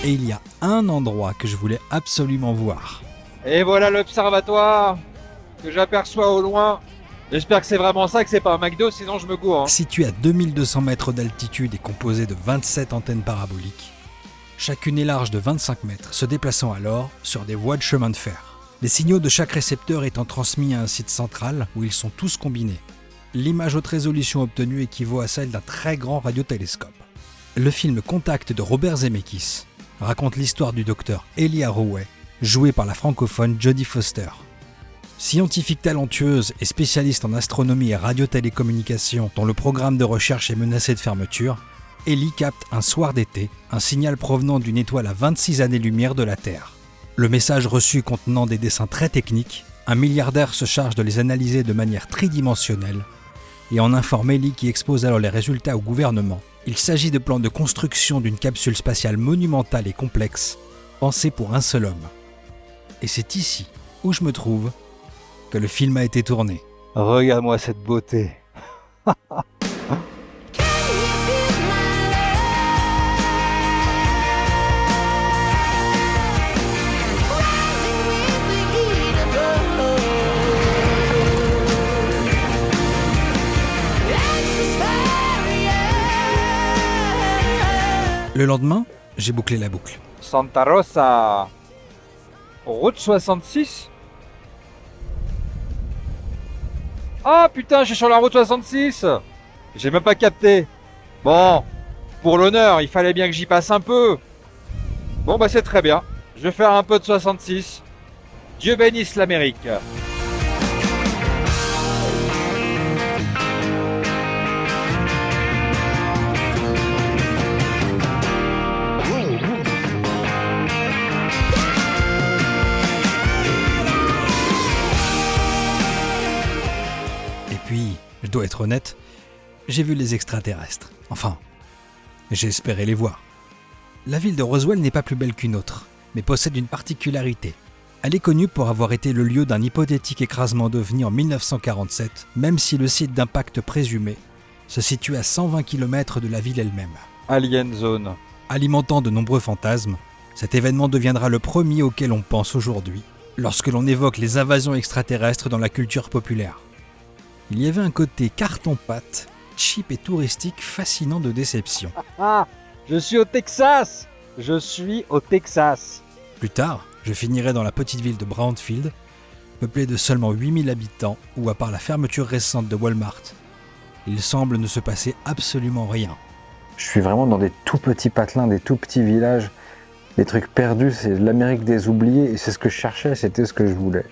Et il y a un endroit que je voulais absolument voir. Et voilà l'observatoire que j'aperçois au loin. J'espère que c'est vraiment ça, que c'est pas un McDo, sinon je me gourre. Situé à 2200 mètres d'altitude et composé de 27 antennes paraboliques, chacune est large de 25 mètres, se déplaçant alors sur des voies de chemin de fer. Les signaux de chaque récepteur étant transmis à un site central où ils sont tous combinés. L'image haute résolution obtenue équivaut à celle d'un très grand radiotélescope. Le film Contact de Robert Zemeckis raconte l'histoire du docteur Eli Arroway, joué par la francophone Jodie Foster. Scientifique talentueuse et spécialiste en astronomie et radiotélécommunications dont le programme de recherche est menacé de fermeture, Ellie capte un soir d'été un signal provenant d'une étoile à 26 années-lumière de la Terre. Le message reçu contenant des dessins très techniques, un milliardaire se charge de les analyser de manière tridimensionnelle et en informe Ellie qui expose alors les résultats au gouvernement. Il s'agit de plans de construction d'une capsule spatiale monumentale et complexe, pensée pour un seul homme. Et c'est ici où je me trouve que le film a été tourné. Regarde-moi cette beauté. Le lendemain, j'ai bouclé la boucle. Santa Rosa, route 66. Ah putain, je suis sur la route 66. J'ai même pas capté. Bon, pour l'honneur, il fallait bien que j'y passe un peu. Bon bah c'est très bien. Je vais faire un peu de 66. Dieu bénisse l'Amérique. Puis, je dois être honnête, j'ai vu les extraterrestres. Enfin, j'ai espéré les voir. La ville de Roswell n'est pas plus belle qu'une autre, mais possède une particularité. Elle est connue pour avoir été le lieu d'un hypothétique écrasement d'OVNI en 1947, même si le site d'impact présumé se situe à 120 km de la ville elle-même. Alien Zone. Alimentant de nombreux fantasmes, cet événement deviendra le premier auquel on pense aujourd'hui, lorsque l'on évoque les invasions extraterrestres dans la culture populaire. Il y avait un côté carton-pâte, cheap et touristique fascinant de déception. Ah, je suis au Texas. Je suis au Texas. Plus tard, je finirai dans la petite ville de Brownfield, peuplé de seulement 8000 habitants où, à part la fermeture récente de Walmart, il semble ne se passer absolument rien. Je suis vraiment dans des tout petits patelins, des tout petits villages, des trucs perdus, c'est l'Amérique des oubliés et c'est ce que je cherchais, c'était ce que je voulais.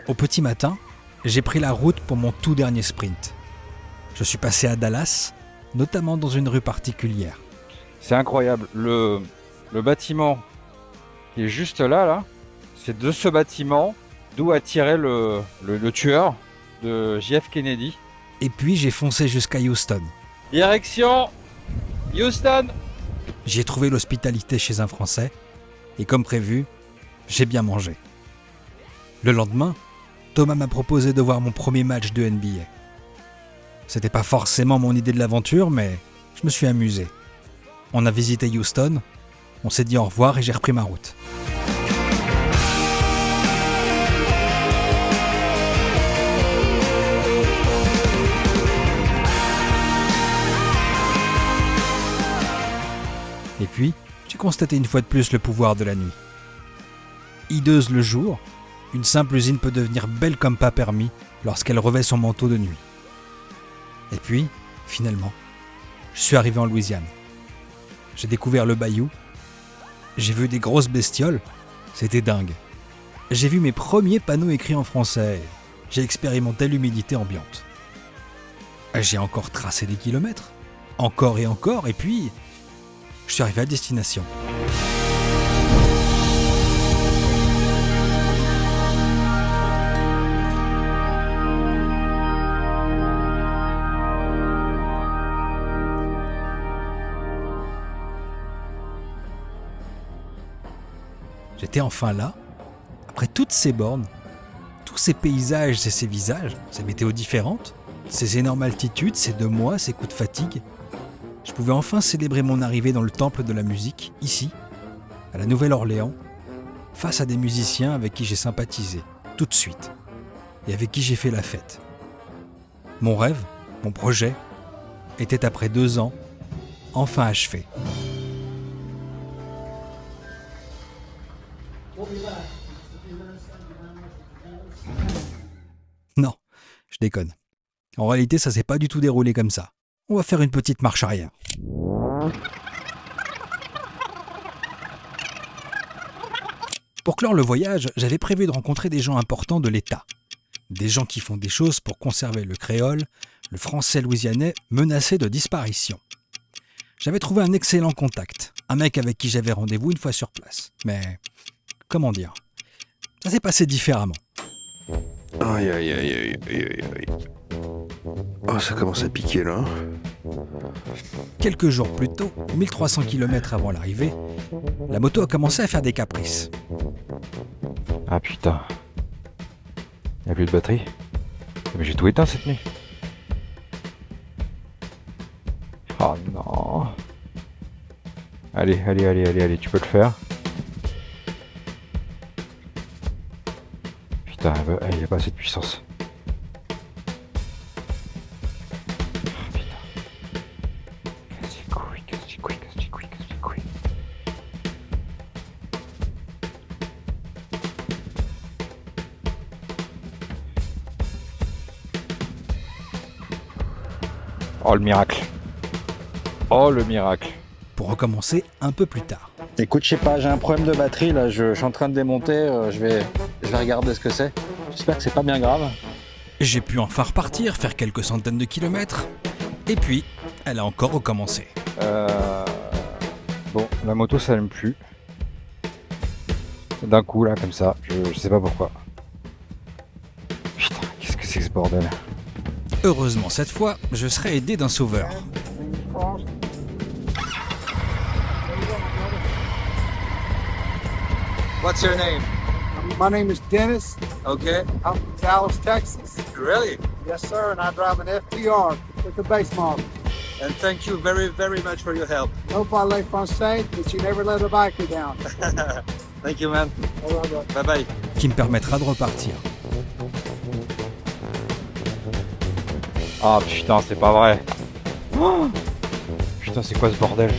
Au petit matin, j'ai pris la route pour mon tout dernier sprint. Je suis passé à Dallas, notamment dans une rue particulière. C'est incroyable. Le bâtiment qui est juste là, c'est de ce bâtiment d'où a tiré le tueur de JF Kennedy. Et puis j'ai foncé jusqu'à Houston. Direction Houston. J'y ai trouvé l'hospitalité chez un Français, et comme prévu, j'ai bien mangé. Le lendemain, Thomas m'a proposé de voir mon premier match de NBA. C'était pas forcément mon idée de l'aventure, mais je me suis amusé. On a visité Houston, on s'est dit au revoir et j'ai repris ma route. Et puis, j'ai constaté une fois de plus le pouvoir de la nuit. Hideuse le jour, une simple usine peut devenir belle comme pas permis lorsqu'elle revêt son manteau de nuit. Et puis, finalement, je suis arrivé en Louisiane. J'ai découvert le bayou. J'ai vu des grosses bestioles. C'était dingue. J'ai vu mes premiers panneaux écrits en français. J'ai expérimenté l'humidité ambiante. J'ai encore tracé des kilomètres. Encore et encore. Et puis, je suis arrivé à destination. J'étais enfin là, après toutes ces bornes, tous ces paysages et ces visages, ces météos différentes, ces énormes altitudes, ces 2 mois, ces coups de fatigue. Je pouvais enfin célébrer mon arrivée dans le temple de la musique, ici, à la Nouvelle-Orléans, face à des musiciens avec qui j'ai sympathisé, tout de suite, et avec qui j'ai fait la fête. Mon rêve, mon projet, était après 2 ans, enfin achevé. Non, je déconne. En réalité, ça s'est pas du tout déroulé comme ça. On va faire une petite marche arrière. Pour clore le voyage, j'avais prévu de rencontrer des gens importants de l'État. Des gens qui font des choses pour conserver le créole, le français louisianais menacé de disparition. J'avais trouvé un excellent contact, un mec avec qui j'avais rendez-vous une fois sur place. Mais, comment dire, ça s'est passé différemment. Aïe aïe aïe aïe aïe aïe. Oh, ça commence à piquer là. Quelques jours plus tôt, 1300 km avant l'arrivée, la moto a commencé à faire des caprices. Ah putain. Y'a plus de batterie. Mais j'ai tout éteint cette nuit. Oh non. Allez, tu peux le faire. Putain, il n'y a pas assez de puissance. Oh, putain. Casse les couilles. Oh le miracle. Pour recommencer un peu plus tard. Écoute, je sais pas, j'ai un problème de batterie là, je suis en train de démonter, je vais regarder ce que c'est. J'espère que c'est pas bien grave. J'ai pu enfin repartir, faire quelques centaines de kilomètres, et puis elle a encore recommencé. Bon, la moto s'allume plus. D'un coup là, comme ça, je sais pas pourquoi. Putain, qu'est-ce que c'est que ce bordel? Heureusement cette fois, je serai aidé d'un sauveur. What's your name? My name is Dennis. Okay. I'm from Dallas, Texas. Really? Yes, sir, and I drive an FTR with the base model. And thank you very, very much for your help. No parlez français, but you never let a biker down. Thank you, man. All right, bye bye. Qui me permettra de repartir. Ah putain, c'est pas vrai. Oh putain, c'est quoi ce bordel?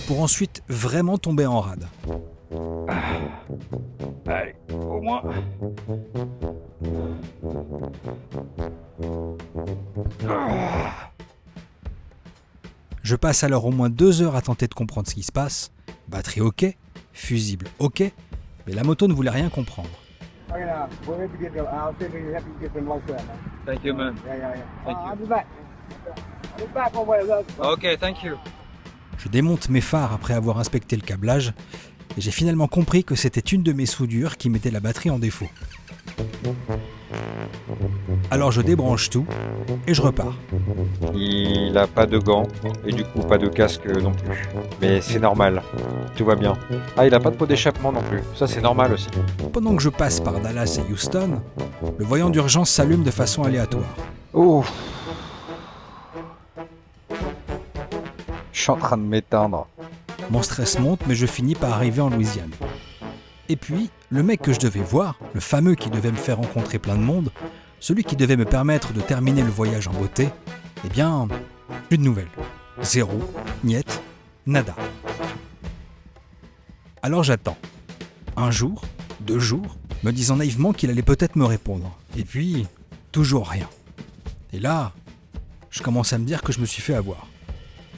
Pour ensuite vraiment tomber en rade. Allez, au moins. Je passe alors au moins 2 heures à tenter de comprendre ce qui se passe. Batterie ok, fusible ok, mais la moto ne voulait rien comprendre. We'll have to get them. I'll see if we can help you get them like that. Man. Thank you, man. Yeah. Thank you. I'll be back. I'll be back on way. Ok, thank you. Je démonte mes phares après avoir inspecté le câblage et j'ai finalement compris que c'était une de mes soudures qui mettait la batterie en défaut. Alors je débranche tout et je repars. Il a pas de gants et du coup pas de casque non plus. Mais c'est normal, tout va bien. Ah, il a pas de pot d'échappement non plus, ça c'est normal aussi. Pendant que je passe par Dallas et Houston, le voyant d'urgence s'allume de façon aléatoire. Ouh. Je suis en train de m'éteindre. Mon stress monte mais je finis par arriver en Louisiane. Et puis, le mec que je devais voir, le fameux qui devait me faire rencontrer plein de monde, celui qui devait me permettre de terminer le voyage en beauté, eh bien, plus de nouvelles. Zéro, niet, nada. Alors j'attends. 1 jour, 2 jours, me disant naïvement qu'il allait peut-être me répondre. Et puis, toujours rien. Et là, je commence à me dire que je me suis fait avoir.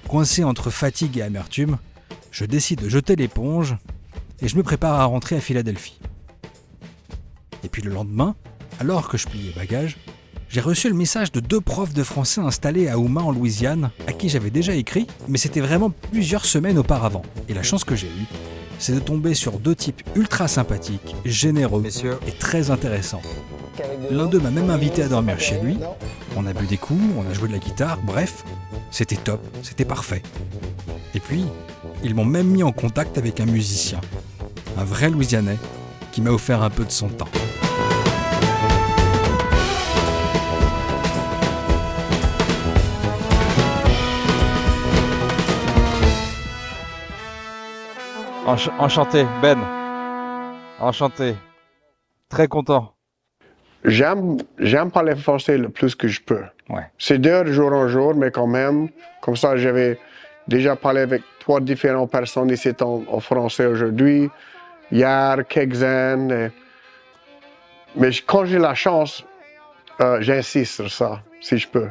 Coincé entre fatigue et amertume, je décide de jeter l'éponge et je me prépare à rentrer à Philadelphie. Et puis le lendemain, alors que je pliais bagages, j'ai reçu le message de 2 profs de français installés à Houma en Louisiane, à qui j'avais déjà écrit, mais c'était vraiment plusieurs semaines auparavant. Et la chance que j'ai eue, c'est de tomber sur 2 types ultra sympathiques, généreux et très intéressants. L'un d'eux m'a même invité à dormir chez lui. On a bu des coups, on a joué de la guitare, bref, c'était top, c'était parfait. Et puis, ils m'ont même mis en contact avec un musicien, un vrai Louisianais, qui m'a offert un peu de son temps. Enchanté, Ben. Enchanté. Très content. J'aime parler français le plus que je peux. Ouais. C'est dur de jour en jour, mais quand même, comme ça, j'avais déjà parlé avec 3 différentes personnes ici en français aujourd'hui, hier, quelques-uns. Mais quand j'ai la chance, j'insiste sur ça, si je peux.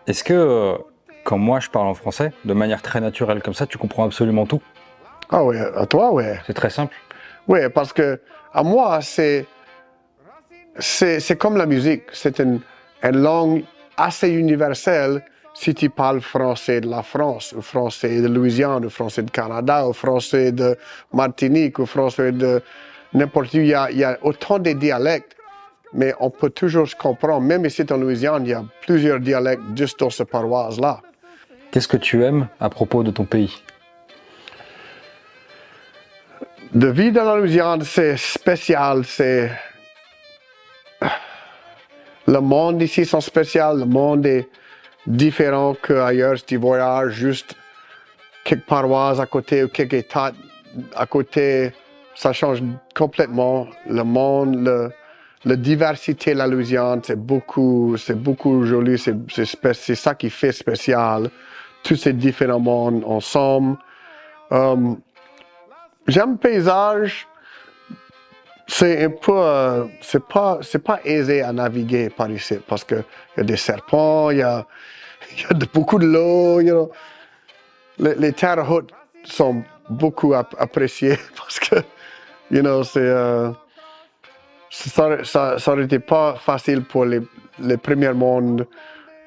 Est-ce que, quand moi je parle en français, de manière très naturelle comme ça, tu comprends absolument tout? Ah oui, à toi, oui. C'est très simple? Oui, parce que à moi, c'est comme la musique. C'est une langue assez universelle si tu parles français de la France, ou français de Louisiane, ou français de Canada, ou français de Martinique, ou français de n'importe où. Il y a autant de dialectes, mais on peut toujours se comprendre. Même ici en Louisiane, il y a plusieurs dialectes juste dans cette paroisse-là. Qu'est-ce que tu aimes à propos de ton pays? De vivre dans la Louisiane, c'est spécial. Le monde ici est spécial. Le monde est différent qu'ailleurs. Si tu voyages juste quelques paroisses à côté ou quelques états à côté, ça change complètement. Le monde, la diversité de la Louisiane, c'est beaucoup joli. C'est ça qui fait spécial. Tous ces différents mondes ensemble. J'aime le paysage. C'est un peu, c'est pas aisé à naviguer par ici parce que il y a des serpents, il y a beaucoup de l'eau. Les terres hautes sont beaucoup appréciées parce que, ça aurait été pas facile pour les premiers mondes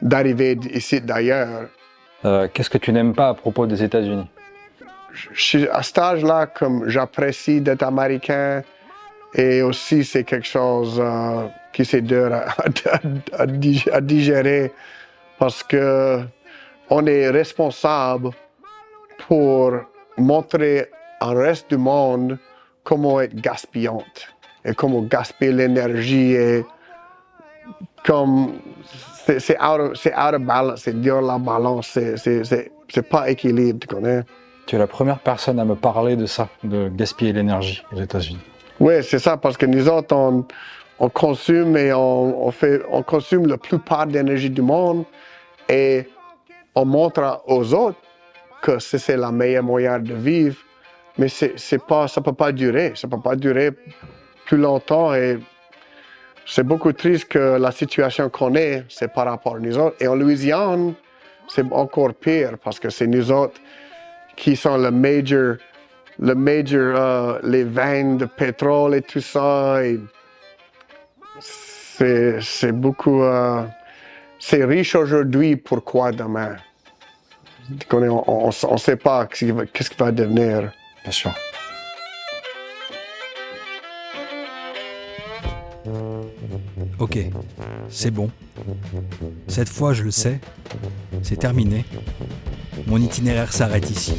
d'arriver ici d'ailleurs. Qu'est-ce que tu n'aimes pas à propos des États-Unis? À cet âge-là, comme j'apprécie d'être américain, et aussi c'est quelque chose qui c'est dur à digérer parce que on est responsable pour montrer au reste du monde comment être gaspillante et comment gaspiller l'énergie et comme c'est out of balance, c'est dur la balance, c'est pas équilibre, tu connais. Tu es la première personne à me parler de ça, de gaspiller l'énergie aux États-Unis. Oui, c'est ça, parce que nous autres, on consomme et on consomme la plupart de l'énergie du monde et on montre aux autres que c'est le meilleur moyen de vivre. Mais c'est pas, ça peut pas durer. Ça peut pas durer plus longtemps. Et c'est beaucoup triste que la situation qu'on est, c'est par rapport à nous autres. Et en Louisiane, c'est encore pire parce que c'est nous autres qui sont les veines de pétrole et tout ça. Et c'est beaucoup. C'est riche aujourd'hui, pourquoi demain? On ne sait pas qu'est-ce qui va devenir. Bien sûr. Ok, c'est bon. Cette fois, je le sais, c'est terminé. Mon itinéraire s'arrête ici.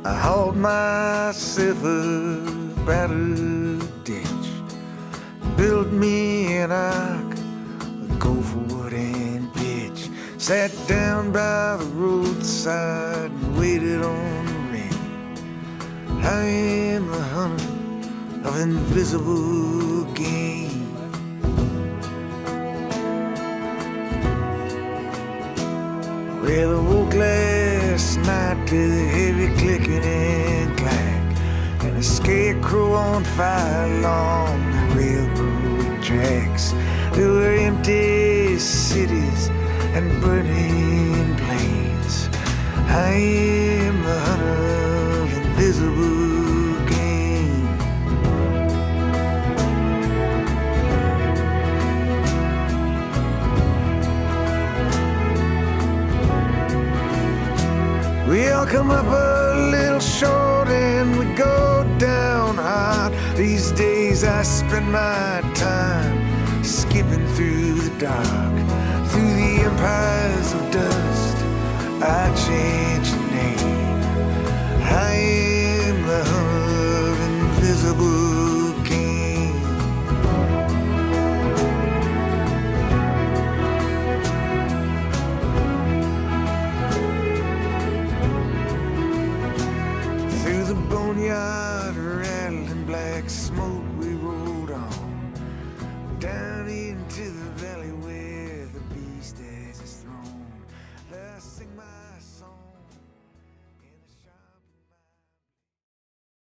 I hauled myself a battered ditch, built me an ark, go for wood and pitch, sat down by the roadside and waited on the rain. I am the hunter of invisible game. Well, I woke last night to the heavy clicking and clack, and a scarecrow on fire along the railroad tracks. There were empty cities and burning plains. I am the hunter of invisible game. We all come up a little short and we go down hard. These days I spend my time skipping through the dark.